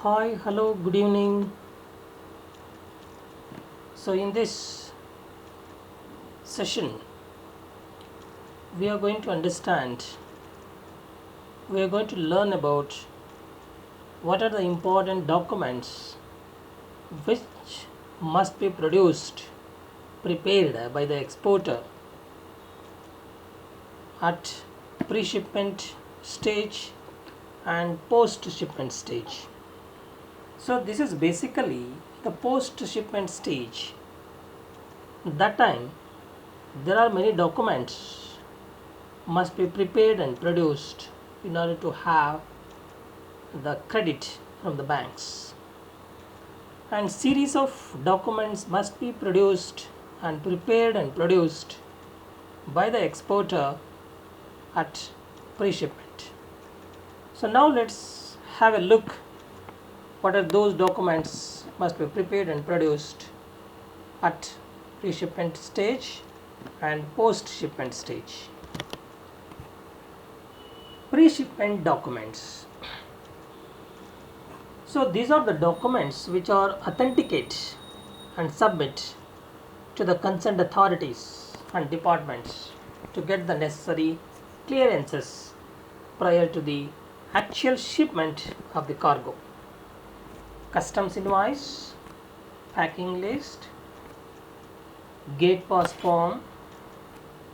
Hi, hello, good evening. So, in this session, we are going to understand, we are going to learn about what are the important documents which must be produced, prepared by the exporter at pre shipment stage and post shipment stage. So, this is basically the post shipment stage. That time, there are many documents must be prepared and produced in order to have the credit from the banks, and series of documents must be produced and prepared and produced by the exporter at pre-shipment. So now let's have a look what are those documents must be prepared and produced at pre-shipment stage and post-shipment stage. Pre-shipment documents. So these are the documents which are authenticate and submit to the concerned authorities and departments to get the necessary clearances prior to the actual shipment of the cargo. Customs invoice, packing list, gate pass form,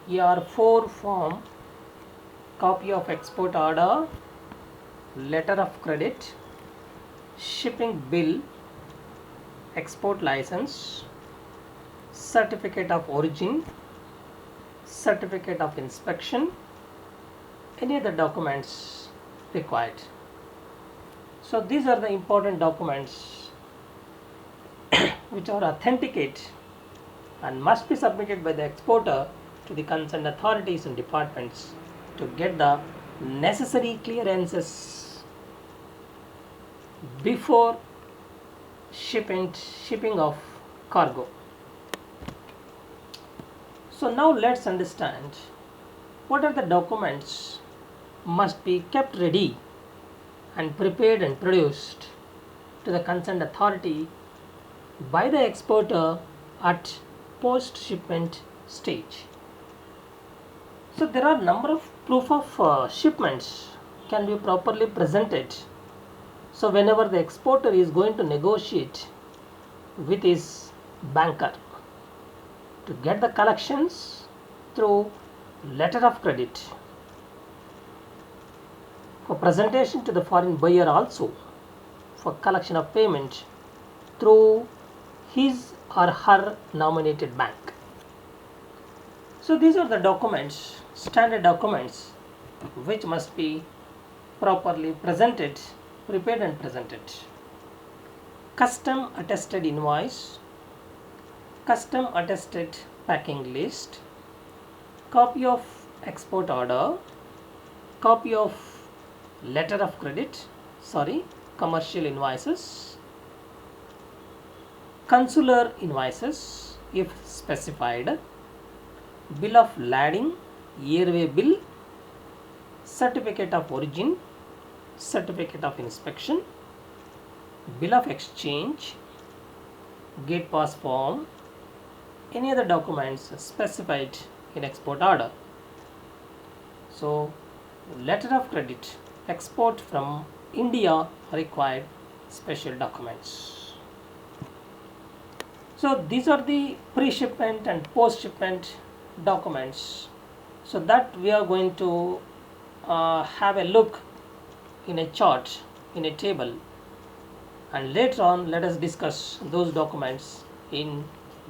ER4 form, copy of export order, letter of credit, shipping bill, export license, certificate of origin, certificate of inspection, any other documents required. So these are the important documents which are authenticate and must be submitted by the exporter to the concerned authorities and departments to get the necessary clearances before shipping of cargo. So now let's understand what are the documents must be kept ready and prepared and produced to the concerned authority by the exporter at post shipment stage. So there are number of proof of shipments can be properly presented. So whenever the exporter is going to negotiate with his banker to get the collections through letter of credit, for presentation to the foreign buyer also, for collection of payment through his or her nominated bank. So these are the documents, standard documents which must be properly presented, prepared and presented. Custom attested invoice, custom attested packing list, copy of export order, copy of letter of credit, commercial invoices, consular invoices if specified, bill of lading, airway bill, certificate of origin, certificate of inspection, bill of exchange, gate pass form, any other documents specified in export order. So letter of credit, export from India required special documents. So these are the pre-shipment and post-shipment documents. So that we are going to have a look in a chart, in a table, and later on let us discuss those documents in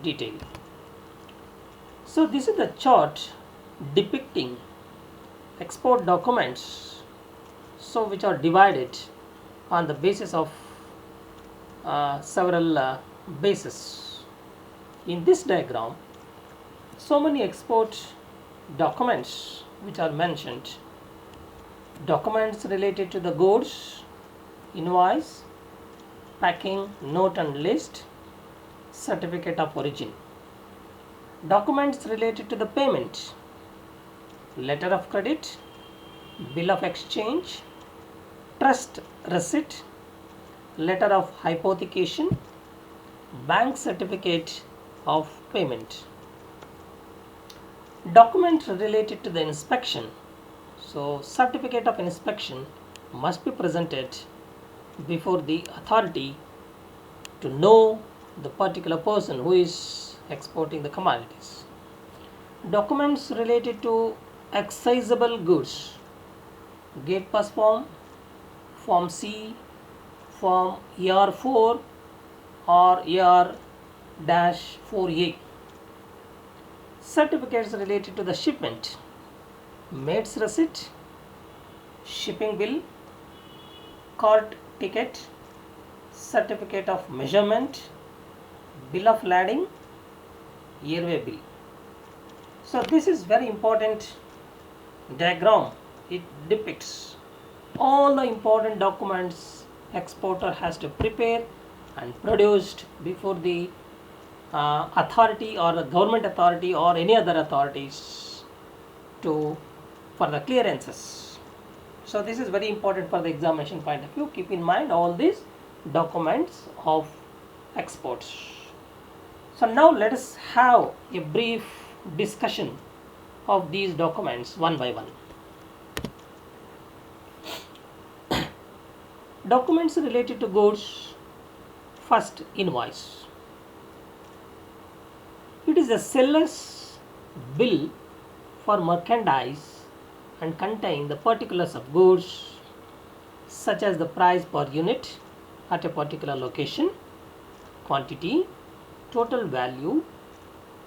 detail. So this is the chart depicting export documents, so which are divided on the basis of several bases. In this diagram, so many export documents which are mentioned: documents related to the goods, invoice, packing note and list, certificate of origin. Documents related to the payment: letter of credit, bill of exchange, trust receipt, letter of hypothecation, bank certificate of payment. Document related to the inspection. So certificate of inspection must be presented before the authority to know the particular person who is exporting the commodities. Documents related to excisable goods. Gate pass form, Form C, Form ER4 or ER-4A. Certificates related to the shipment. Mate's receipt, shipping bill, cart ticket, certificate of measurement, bill of lading, airway bill. So this is very important diagram. It depicts all the important documents exporter has to prepare and produced before the authority or the government authority or any other authorities for the clearances. So this is very important for the examination point of view. Keep in mind all these documents of exports. So now let us have a brief discussion of these documents one by one. Documents related to goods. First, invoice. It is a seller's bill for merchandise and contain the particulars of goods such as the price per unit at a particular location, quantity, total value,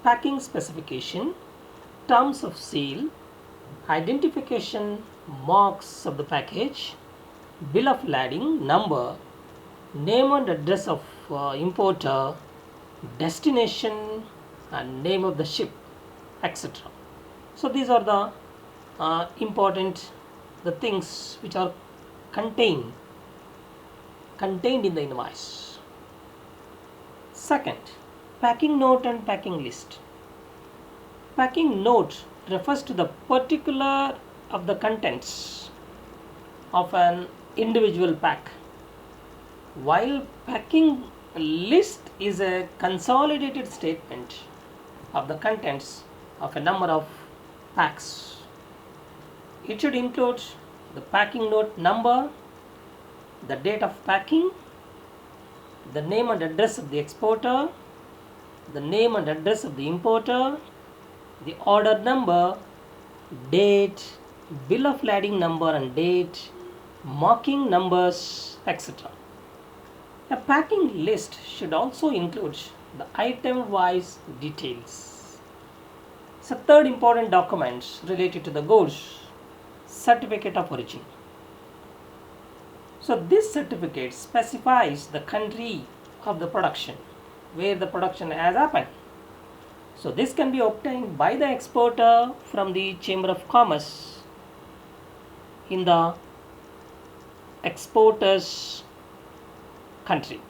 packing specification, terms of sale, identification marks of the package, bill of lading number, name and address of importer, destination and name of the ship, etc. So these are the important things which are contained in the invoice. Second, packing note and packing list. Packing note refers to the particular of the contents of an individual pack, while packing list is a consolidated statement of the contents of a number of packs. It should include the packing note number, the date of packing, the name and address of the exporter, the name and address of the importer, the order number, date, bill of lading number and date, marking numbers, etc. A packing list should also include the item-wise details. So third important document related to the goods, certificate of origin. So this certificate specifies the country of the production, where the production has happened. So this can be obtained by the exporter from the Chamber of Commerce in the exporter's country.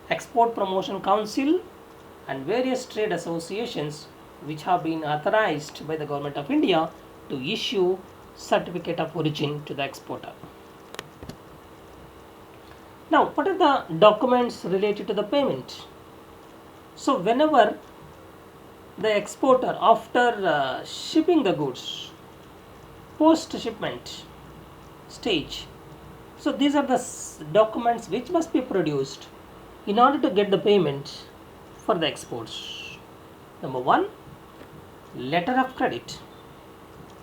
Export Promotion Council and various trade associations which have been authorized by the Government of India to issue certificate of origin to the exporter. Now, what are the documents related to the payment? So, whenever the exporter, after shipping the goods, post shipment stage, so these are the documents which must be produced in order to get the payment for the exports. Number one, letter of credit.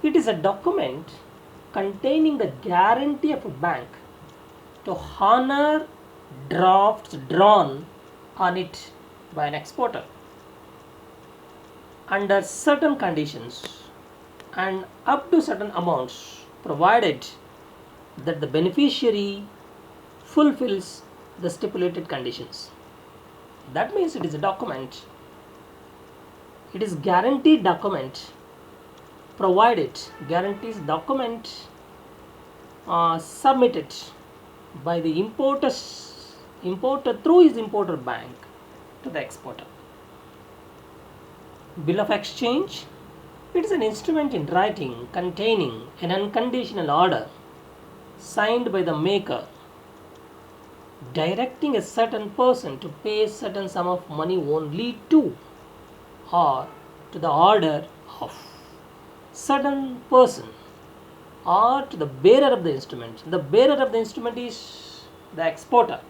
It is a document containing the guarantee of a bank to honor drafts drawn on it by an exporter under certain conditions and up to certain amounts, provided that the beneficiary fulfills the stipulated conditions. That means it is a document, it is guaranteed document provided, guarantees document submitted by the importer through his importer bank to the exporter. Bill of exchange. It is an instrument in writing containing an unconditional order signed by the maker directing a certain person to pay a certain sum of money only to or to the order of certain person or to the bearer of the instrument. The bearer of the instrument is the exporter.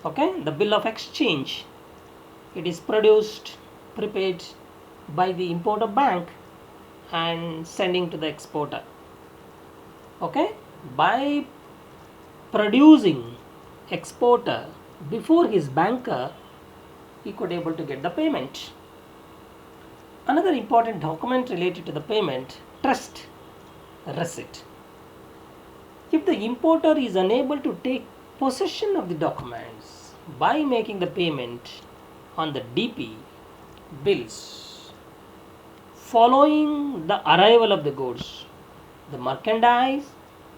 Okay, the bill of exchange. It is produced, prepaid by the importer bank and sending to the exporter. Okay, by producing exporter before his banker, he could able to get the payment. Another important document related to the payment, trust receipt. If the importer is unable to take possession of the documents by making the payment on the DP bills following the arrival of the goods, the merchandise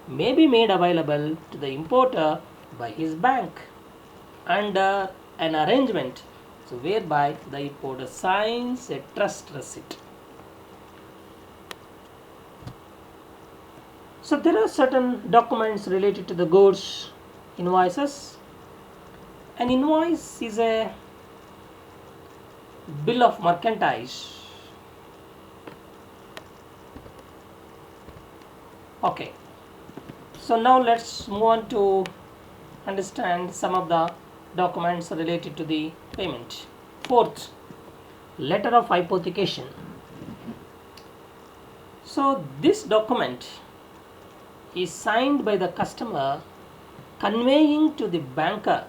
may be made available to the importer by his bank under an arrangement so whereby the importer signs a trust receipt. So there are certain documents related to the goods, invoices. An invoice is a bill of merchandise. Okay, so now let's move on to understand some of the documents related to the payment. Fourth, letter of hypothecation. So this document is signed by the customer conveying to the banker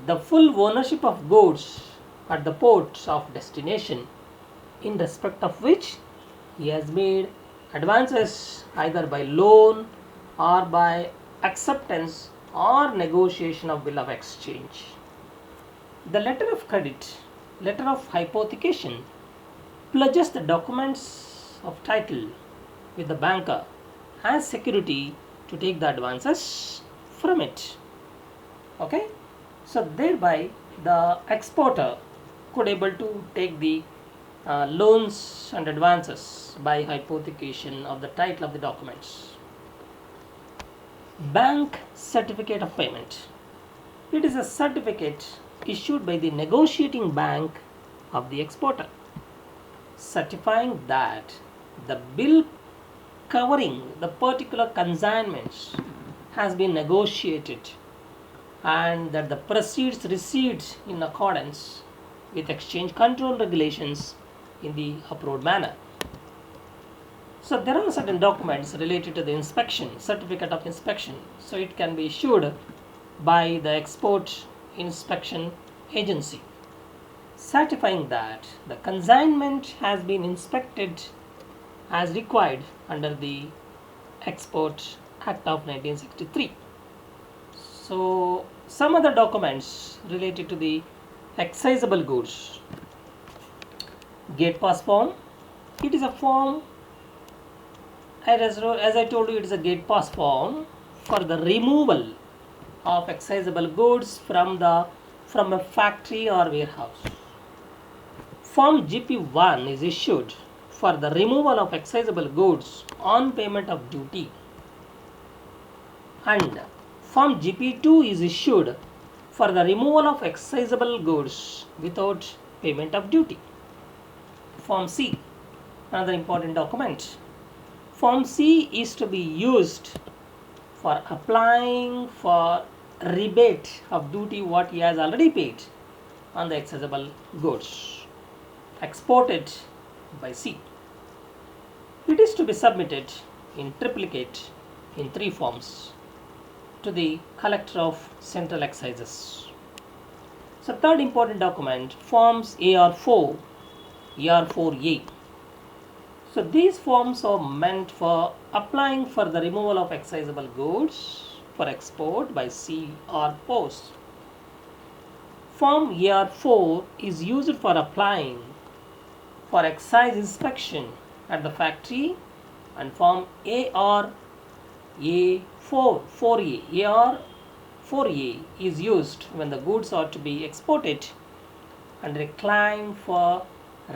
the full ownership of goods at the port of destination, in respect of which he has made advances either by loan or by acceptance or negotiation of bill of exchange. The letter of credit, letter of hypothecation, pledges the documents of title with the banker as security to take the advances from it. Okay, so thereby the exporter could able to take the loans and advances by hypothecation of the title of the documents. Bank certificate of payment. It is a certificate issued by the negotiating bank of the exporter, certifying that the bill covering the particular consignments has been negotiated and that the proceeds received in accordance with exchange control regulations in the approved manner. So there are certain documents related to the inspection, certificate of inspection. So it can be issued by the export inspection agency, certifying that the consignment has been inspected as required under the Export Act of 1963. So some other documents related to the excisable goods. Gate pass form. It is a form, as I told you, it is a gate pass form for the removal of excisable goods from a factory or warehouse. Form GP1 is issued for the removal of excisable goods on payment of duty, and Form GP2 is issued for the removal of excisable goods without payment of duty. Form C, another important document. Form C is to be used for applying for rebate of duty what he has already paid on the excisable goods exported by C. It is to be submitted in triplicate in 3 forms to the collector of central excises. So third important document, forms AR4, AR4A. So these forms are meant for applying for the removal of excisable goods for export by sea or post. Form AR4 is used for applying for excise inspection at the factory, and Form AR4A is used when the goods are to be exported and a claim for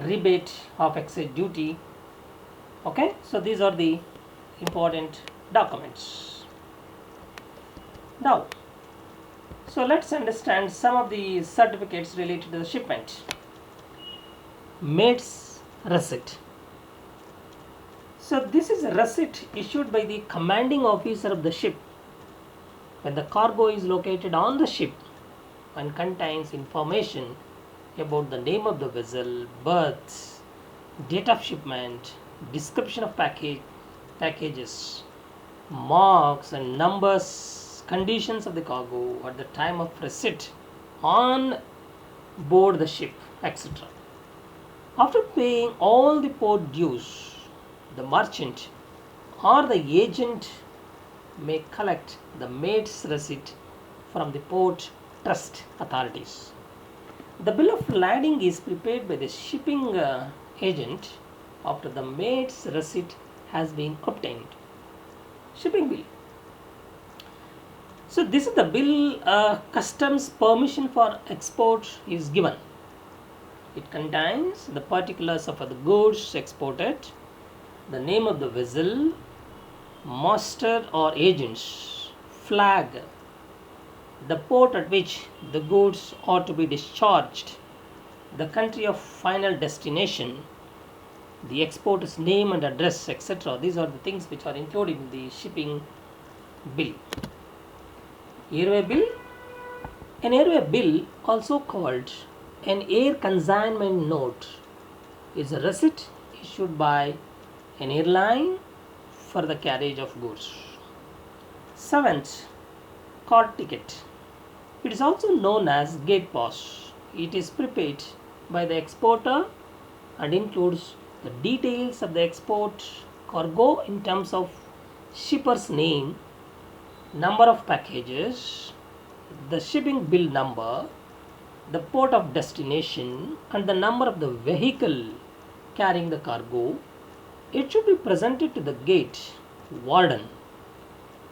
rebate of excise duty. Okay, so these are the important documents. Now, so let's understand some of the certificates related to the shipment. Mate's receipt. So this is a receipt issued by the commanding officer of the ship when the cargo is located on the ship and contains information about the name of the vessel, berths, date of shipment, description of packages, marks and numbers, conditions of the cargo at the time of receipt on board the ship, etc. After paying all the port dues, the merchant or the agent may collect the mate's receipt from the port trust authorities. The bill of lading is prepared by the shipping agent after the mate's receipt has been obtained. Shipping bill. So this is the bill. Customs permission for export is given. It contains the particulars of the goods exported, the name of the vessel, master or agent's flag, the port at which the goods are to be discharged, the country of final destination, the exporter's name and address, etc. These are the things which are included in the shipping bill. Airway bill. An airway bill, also called an air consignment note, is a receipt issued by an airline for the carriage of goods. Seventh, car ticket. It is also known as gate pass. It is prepaid by the exporter and includes the details of the export cargo in terms of shipper's name, number of packages, the shipping bill number, the port of destination, and the number of the vehicle carrying the cargo. It should be presented to the gate warden.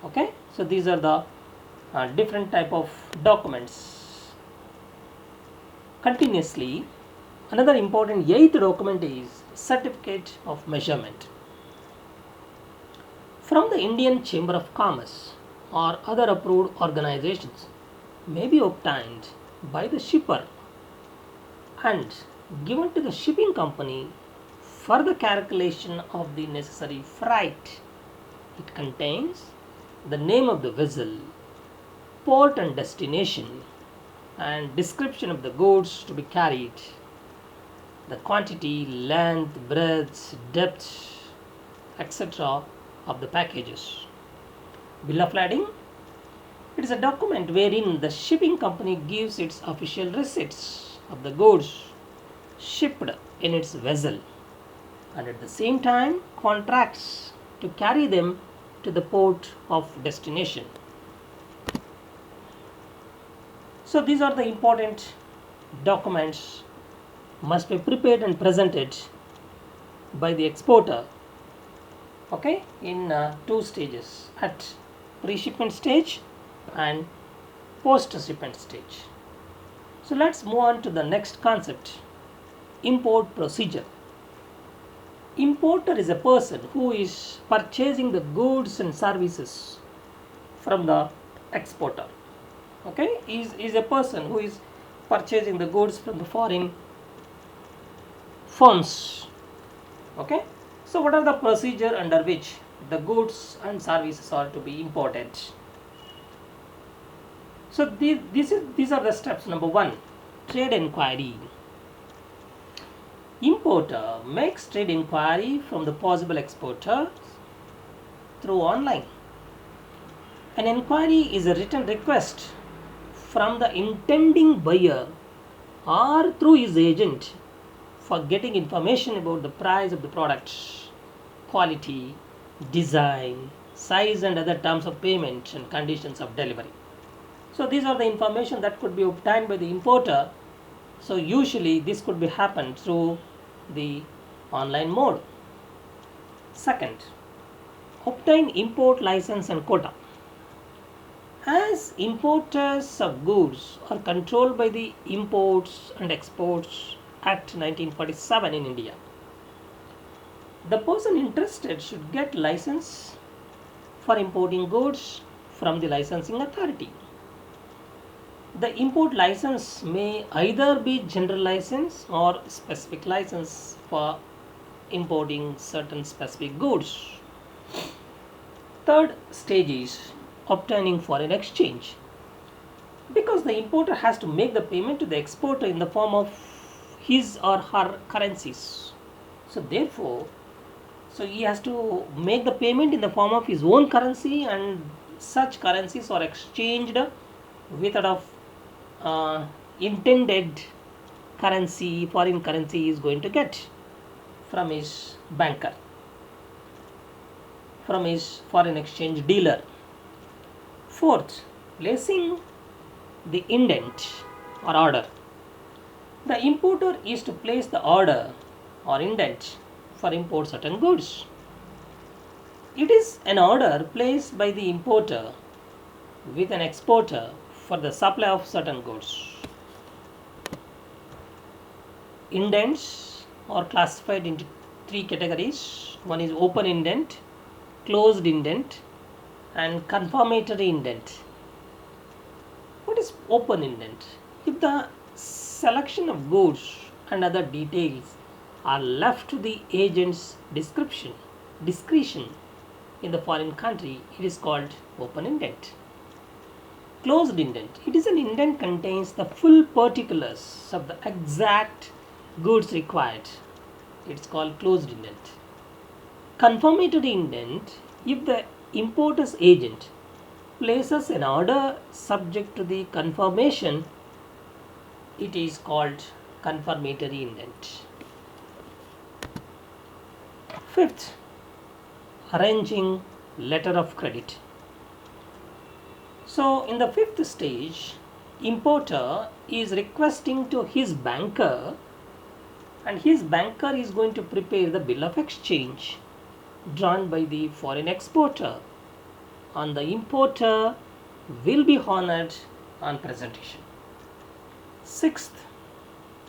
Okay, so these are the different type of documents. Continuously, another important eighth document is certificate of measurement from the Indian Chamber of Commerce or other approved organizations may be obtained by the shipper and given to the shipping company for the calculation of the necessary freight. It contains the name of the vessel, port and destination, and description of the goods to be carried, the quantity, length, breadth, depth, etc. of the packages. Bill of lading. It is a document wherein the shipping company gives its official receipts of the goods shipped in its vessel and at the same time contracts to carry them to the port of destination. So these are the important documents must be prepared and presented by the exporter, okay, in two stages, at pre-shipment stage and post-shipment stage. So let's move on to the next concept, import procedure. Importer is a person who is purchasing the goods and services from the exporter. Okay, is a person who is purchasing the goods from the foreign firms. Okay, so what are the procedure under which the goods and services are to be imported? So these are the steps. Number one, trade inquiry. Importer makes trade inquiry from the possible exporter through online. An inquiry is a written request from the intending buyer or through his agent for getting information about the price of the product, quality, design, size and other terms of payment and conditions of delivery. So these are the information that could be obtained by the importer. So usually this could be happen through the online mode. Second, obtain import license and quota. As importers of goods are controlled by the Imports and Exports Act 1947 in India, the person interested should get license for importing goods from the licensing authority. The import license may either be general license or specific license for importing certain specific goods. Third stage is obtaining foreign exchange. Because the importer has to make the payment to the exporter in the form of his or her currencies. So therefore, he has to make the payment in the form of his own currency, and such currencies are exchanged with that of intended currency, foreign currency he is going to get from his banker, from his foreign exchange dealer. Fourth, placing the indent or order. The importer is to place the order or indent for import certain goods. It is an order placed by the importer with an exporter for the supply of certain goods. Indents are classified into three categories. One is open indent, closed indent, and confirmatory indent. What is open indent? If the selection of goods and other details are left to the agent's discretion in the foreign country, it is called open indent. Closed indent. It is an indent contains the full particulars of the exact goods required. It is called closed indent. Confirmatory indent. If the importer's agent places an order subject to the confirmation, it is called confirmatory indent. Fifth, arranging letter of credit. So in the fifth stage, importer is requesting to his banker, and his banker is going to prepare the bill of exchange drawn by the foreign exporter, and the importer will be honored on presentation. Sixth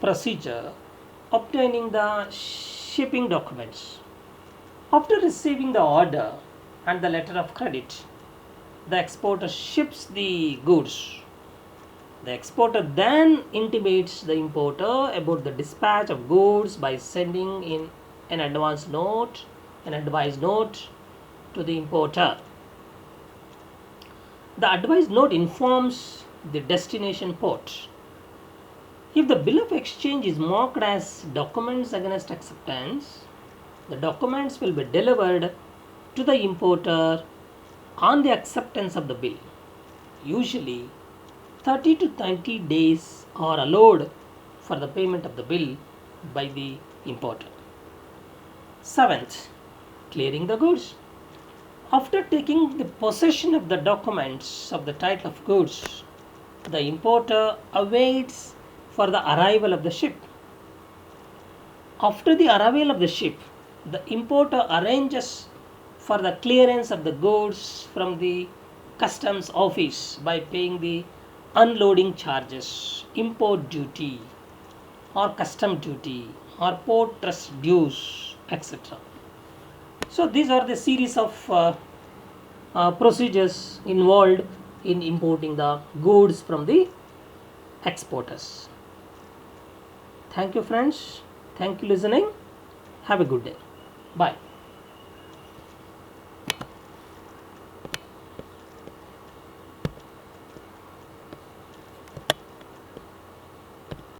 procedure, obtaining the shipping documents. After receiving the order and the letter of credit, the exporter ships the goods. The exporter then intimates the importer about the dispatch of goods by sending in an advance note, an advice note to the importer. The advice note informs the destination port. If the bill of exchange is marked as documents against acceptance, the documents will be delivered to the importer on the acceptance of the bill. Usually 30 to 90 days are allowed for the payment of the bill by the importer. Seventh, clearing the goods. After taking the possession of the documents of the title of goods, the importer awaits for the arrival of the ship. After the arrival of the ship, the importer arranges for the clearance of the goods from the customs office by paying the unloading charges, import duty or custom duty or port trust dues, etc. So these are the series of procedures involved in importing the goods from the exporters. Thank you friends. Thank you listening. Have a good day. Bye.